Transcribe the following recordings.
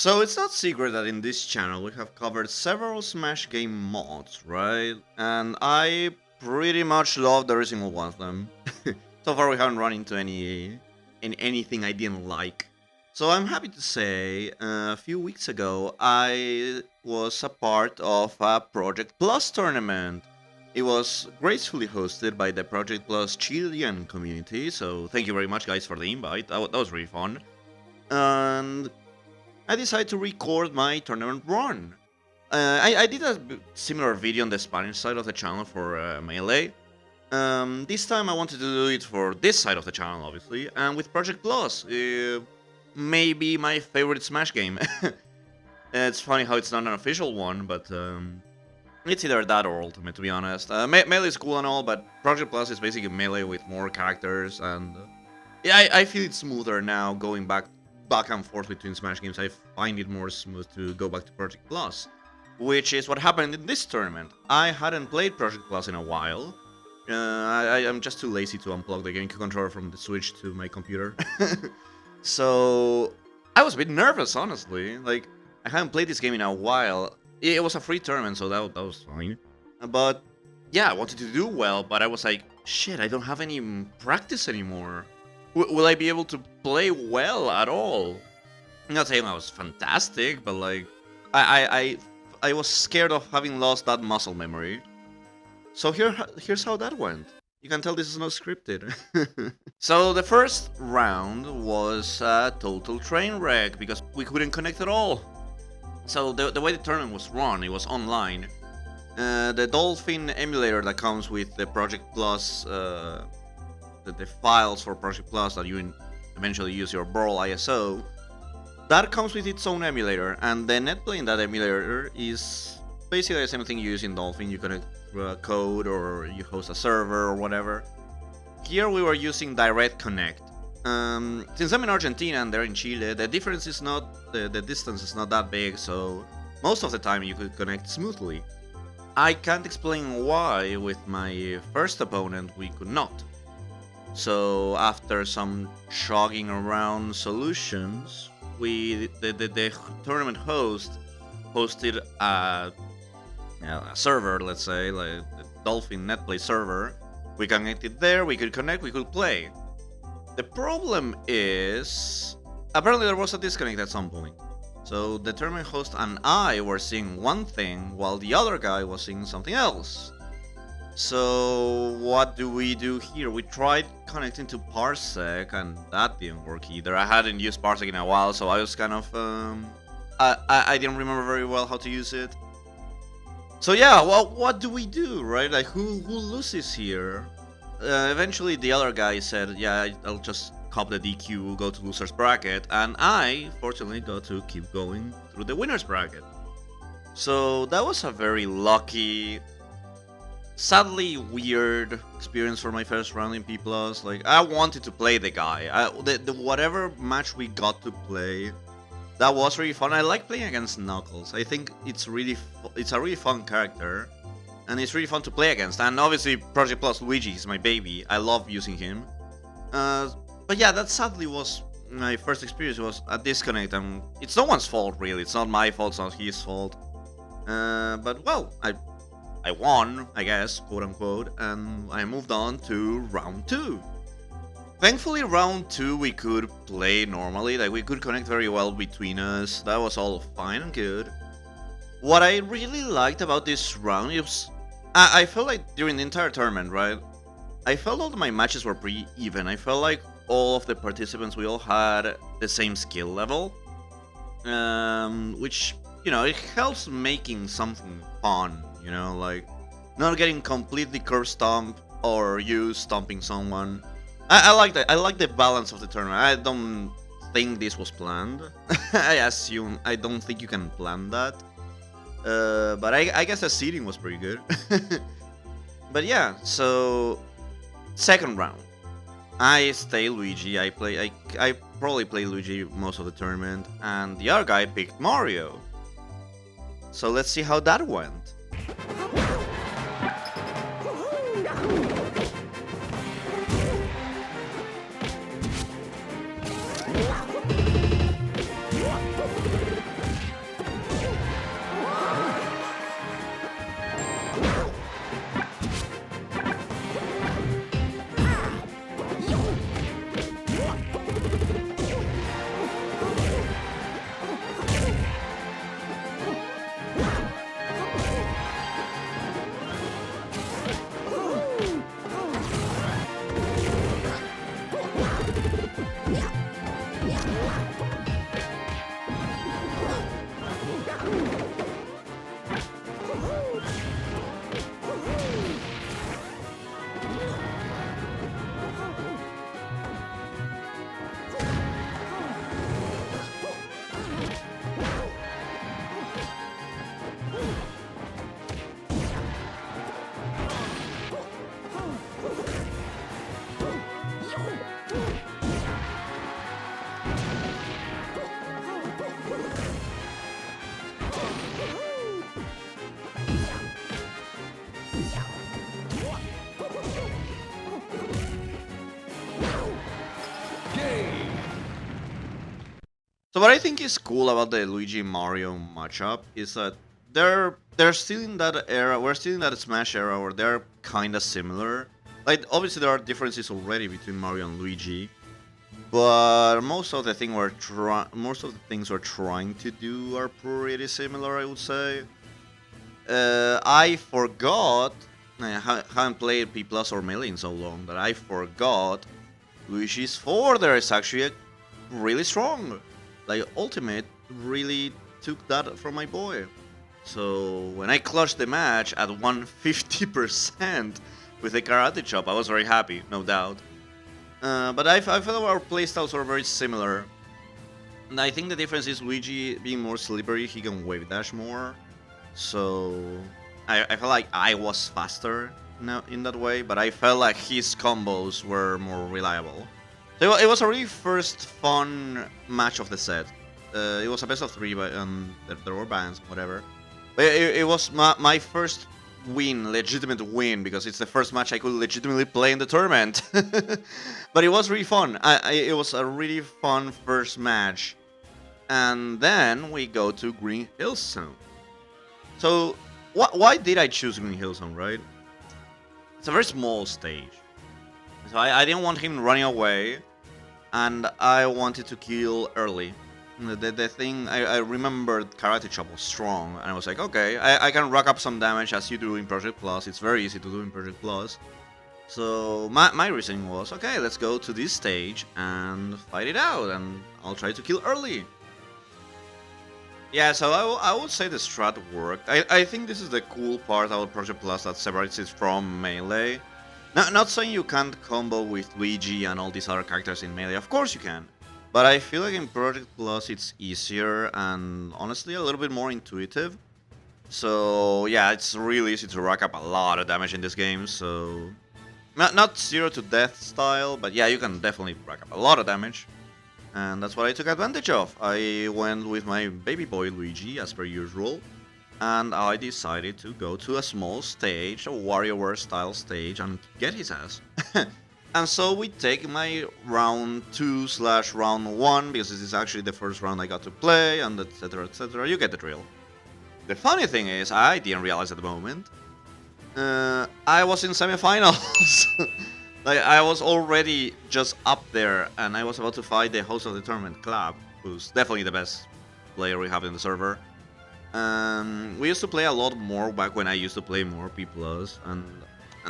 So it's not secret that in this channel we have covered several Smash game mods, right? And I pretty much love every single one of them. So far we haven't run into anything I didn't like. So I'm happy to say, a few weeks ago I was a part of a Project Plus tournament. It was gracefully hosted by the Project Plus Chilean community, so thank you very much guys for the invite, that was really fun. And I decided to record my tournament run. I did a similar video on the Spanish side of the channel for Melee. This time I wanted to do it for this side of the channel, obviously, and with Project Plus. Maybe my favorite Smash game. It's funny how it's not an official one, but it's either that or Ultimate, to be honest. Melee is cool and all, but Project Plus is basically Melee with more characters, and yeah, I feel it's smoother now going back and forth between Smash games. I find it more smooth to go back to Project Plus, which is what happened in this tournament. I hadn't played Project Plus in a while. I'm just too lazy to unplug the GameCube controller from the Switch to my computer. So I was a bit nervous, honestly. Like, I hadn't played this game in a while. It was a free tournament, so that was fine. But yeah, I wanted to do well, but I was like, shit, I don't have any practice anymore. Will I be able to play well at all? I'm not saying I was fantastic, but like, I was scared of having lost that muscle memory. So here's how that went. You can tell this is not scripted. So the first round was a total train wreck because we couldn't connect at all. So the way the tournament was run, it was online. The Dolphin emulator that comes with the Project Plus, the files for Project Plus that you eventually use your Brawl ISO, that comes with its own emulator, and the netplay in that emulator is basically the same thing you use in Dolphin. You connect through a code or you host a server or whatever. Here we were using Direct Connect. Since I'm in Argentina and they're in Chile, the difference is not, the distance is not that big, so most of the time you could connect smoothly. I can't explain why with my first opponent we could not. So after some jogging around solutions, the tournament host hosted a server, let's say, like the Dolphin Netplay server. We connected there, we could connect, we could play. The problem is, apparently there was a disconnect at some point. So the tournament host and I were seeing one thing while the other guy was seeing something else. So what do we do here? We tried connecting to Parsec and that didn't work either. I hadn't used Parsec in a while, so I was kind of I didn't remember very well how to use it. So yeah, well, what do we do, right? Like, who loses here? Eventually the other guy said, yeah, I'll just cop the DQ, go to loser's bracket, and I fortunately got to keep going through the winner's bracket. So that was a very lucky, sadly weird experience for my first round in P+. Like, I wanted to play the guy. The whatever match we got to play, that was really fun. I like playing against Knuckles. I think it's a really fun character, and it's really fun to play against. And obviously Project Plus Luigi is my baby. I love using him. But yeah, that sadly was my first experience, was a disconnect, and it's no one's fault really. It's not my fault, it's not his fault. But well, I won, I guess, quote unquote, and I moved on to round 2. Thankfully, round 2 we could play normally, like we could connect very well between us. That was all fine and good. What I really liked about this round is, I felt like during the entire tournament, right? I felt all of my matches were pretty even. I felt like all of the participants, we all had the same skill level, which, you know, it helps making something fun, you know, like not getting completely curb stomped or you stomping someone. I like that. I like the balance of the tournament. I don't think this was planned. I don't think you can plan that. But I guess the seating was pretty good. But yeah, so second round, I stay Luigi. I probably play Luigi most of the tournament, and the other guy picked Mario. So let's see how that went. So what I think is cool about the Luigi Mario matchup is that they're still in that era. We're still in that Smash era where they're kind of similar. Like obviously there are differences already between Mario and Luigi, but most of the things we're trying to do are pretty similar, I would say. I forgot. I haven't played P Plus or Melee in so long that I forgot Luigi's 4 there is actually really strong. Like Ultimate really took that from my boy. So when I clutched the match at 150% with the karate chop, I was very happy, no doubt. But I felt our playstyles were very similar. And I think the difference is Luigi being more slippery, he can wave dash more. So I felt like I was faster in that way, but I felt like his combos were more reliable. So it was a really first fun match of the set. It was a best of 3, but there were bans, whatever. But it was my first win, legitimate win, because it's the first match I could legitimately play in the tournament. But it was really fun. It was a really fun first match. And then we go to Green Hill Zone. So why did I choose Green Hill Zone, right? It's a very small stage. So I didn't want him running away, and I wanted to kill early. The thing, I remembered Karate Chop was strong, and I was like, okay, I can rack up some damage as you do in Project Plus. It's very easy to do in Project Plus. So my reasoning was, okay, let's go to this stage and fight it out, and I'll try to kill early. Yeah, so I would say the strat worked. I think this is the cool part about Project Plus that separates it from Melee. Not saying you can't combo with Luigi and all these other characters in Melee, of course you can. But I feel like in Project Plus it's easier and honestly a little bit more intuitive. So yeah, it's really easy to rack up a lot of damage in this game, so... Not 0 to death style, but yeah, you can definitely rack up a lot of damage. And that's what I took advantage of. I went with my baby boy Luigi, as per usual. And I decided to go to a small stage, a WarioWare style stage, and get his ass. And so we take my round 2/round 1, because this is actually the first round I got to play, and etc, etc. You get the drill. The funny thing is, I didn't realize at the moment, I was in semifinals. Like, I was already just up there, and I was about to fight the host of the tournament, Clap, who's definitely the best player we have in the server. We used to play a lot more back when I used to play more P+, and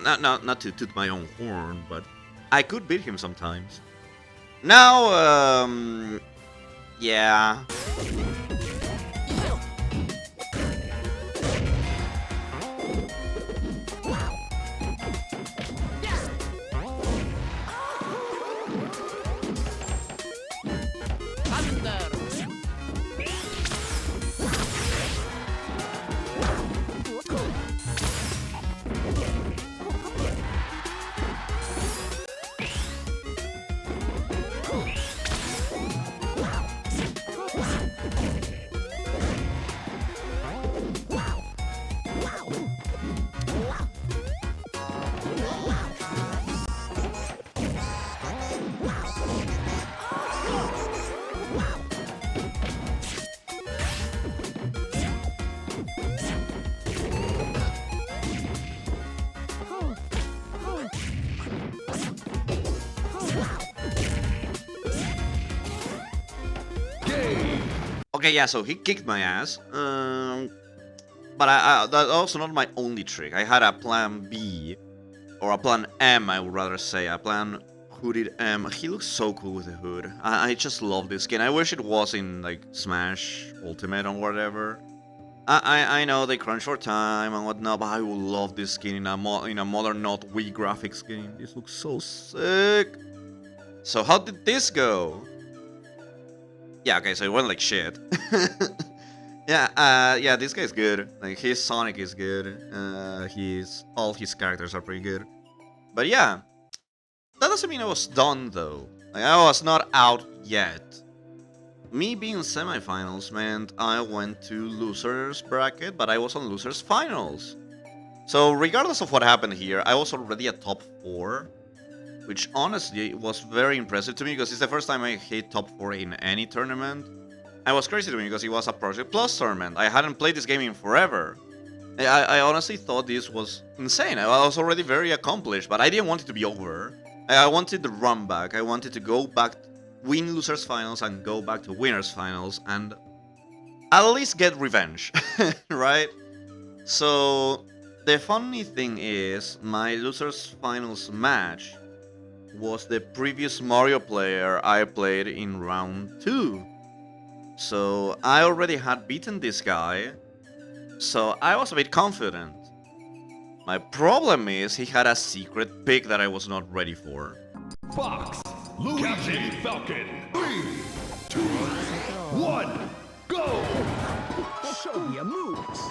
not to toot my own horn, but I could beat him sometimes. Now, yeah. Okay, yeah, so he kicked my ass. But that's also not my only trick. I had a plan B, or a plan M, I would rather say. A plan hooded M. He looks so cool with the hood. I just love this skin. I wish it was in, like, Smash Ultimate or whatever. I know they crunch for time and whatnot, but I would love this skin in a modern, not Wii graphics game. This looks so sick. So how did this go? Yeah, okay, so it went like shit. Yeah, this guy's good. Like, his Sonic is good. All his characters are pretty good. But yeah, that doesn't mean I was done though. Like, I was not out yet. Me being semifinals meant I went to losers bracket, but I was on losers finals. So regardless of what happened here, I was already at top 4. Which honestly was very impressive to me because it's the first time I hit top 4 in any tournament. I was crazy to me because it was a Project Plus tournament. I hadn't played this game in forever. I honestly thought this was insane. I was already very accomplished, but I didn't want it to be over. I wanted the run back. I wanted to go back, win losers finals, and go back to winners finals, and at least get revenge, right? So the funny thing is, my losers finals match was the previous Mario player I played in round 2. So I already had beaten this guy, so I was a bit confident. My problem is he had a secret pick that I was not ready for. Fox, Luigi, Falcon. 3, 2, 1, go! Show your moves.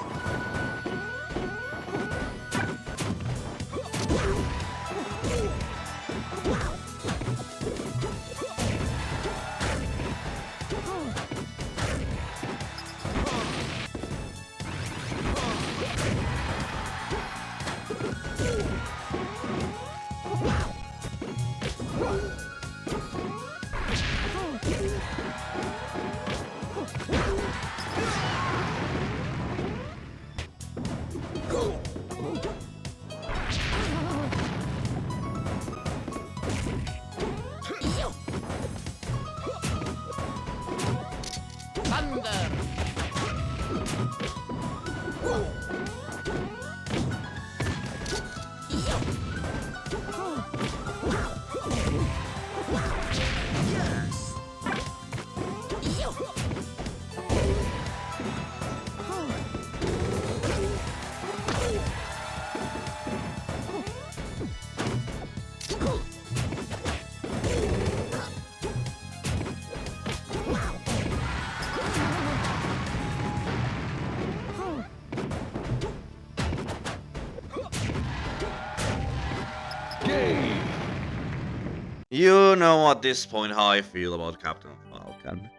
You know at this point how I feel about Captain Falcon.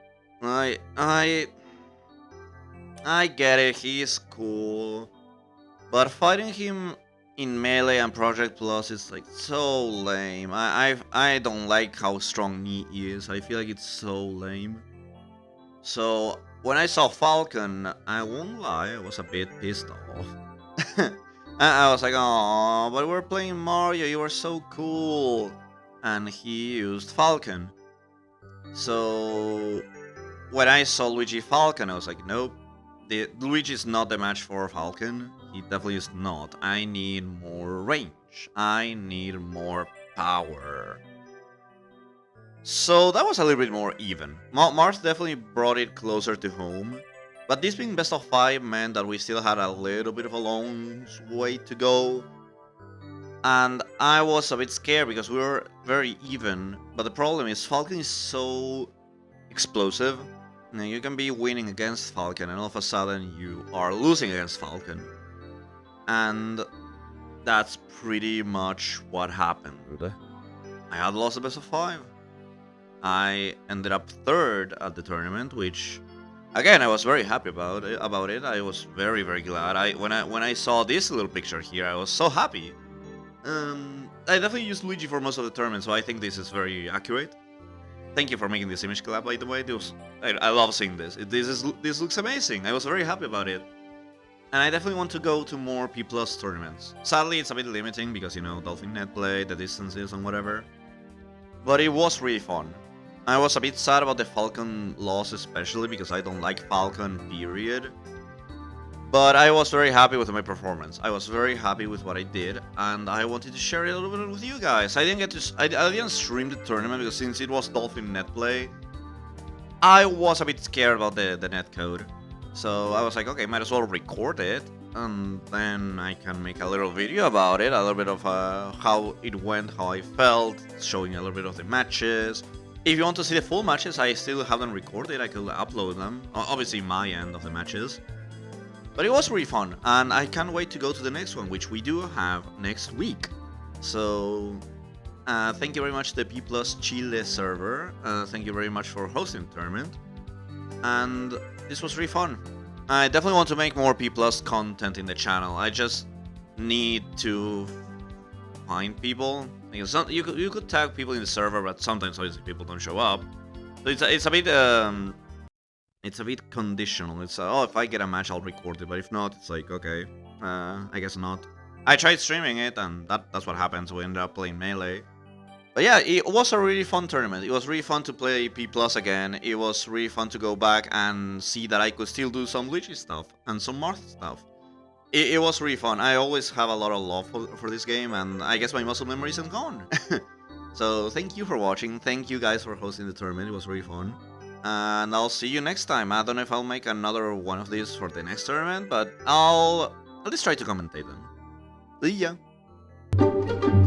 I get it, he's cool, but fighting him in Melee and Project Plus is like so lame. I don't like how strong he is. I feel like it's so lame. So when I saw Falcon, I won't lie, I was a bit pissed off. I was like, oh, but we're playing Mario, you are so cool. And he used Falcon. So when I saw Luigi Falcon, I was like, nope, Luigi is not the match for Falcon. He definitely is not. I need more range. I need more power. So that was a little bit more even. Mars definitely brought it closer to home. But this being best of 5 meant that we still had a little bit of a long way to go. And I was a bit scared because we were very even, but the problem is Falcon is so explosive. Now you can be winning against Falcon and all of a sudden you are losing against Falcon. And that's pretty much what happened. I had lost the best of 5. I ended up 3rd at the tournament, which again I was very happy about it. I was very glad. When I saw this little picture here, I was so happy. I definitely used Luigi for most of the tournament, so I think this is very accurate. Thank you for making this image collab, by the way. I love seeing this. This looks amazing. I was very happy about it. And I definitely want to go to more P+ tournaments. Sadly, it's a bit limiting because, you know, Dolphin net play, the distances and whatever. But it was really fun. I was a bit sad about the Falcon loss, especially because I don't like Falcon, period. But I was very happy with my performance. I was very happy with what I did, and I wanted to share it a little bit with you guys. I didn't stream the tournament because since it was Dolphin net play, I was a bit scared about the net code. So I was like, okay, might as well record it, and then I can make a little video about it, a little bit of how it went, how I felt, showing a little bit of the matches. If you want to see the full matches, I still haven't recorded. I could upload them, obviously my end of the matches. But it was really fun, and I can't wait to go to the next one, which we do have next week. So, thank you very much to the P+ Chile server. Thank you very much for hosting the tournament. And this was really fun. I definitely want to make more P+ content in the channel. I just need to find people. You could tag people in the server, but sometimes obviously people don't show up. So it's a bit it's a bit conditional. It's oh, if I get a match, I'll record it, but if not, it's like okay, I guess not. I tried streaming it, and that's what happens. We ended up playing Melee. But yeah, it was a really fun tournament. It was really fun to play P+ again. It was really fun to go back and see that I could still do some Luigi stuff and some Marth stuff. It was really fun. I always have a lot of love for this game, and I guess my muscle memory isn't gone. So thank you for watching. Thank you guys for hosting the tournament. It was really fun. And I'll see you next time. I don't know if I'll make another one of these for the next tournament, but I'll just try to commentate them. See ya!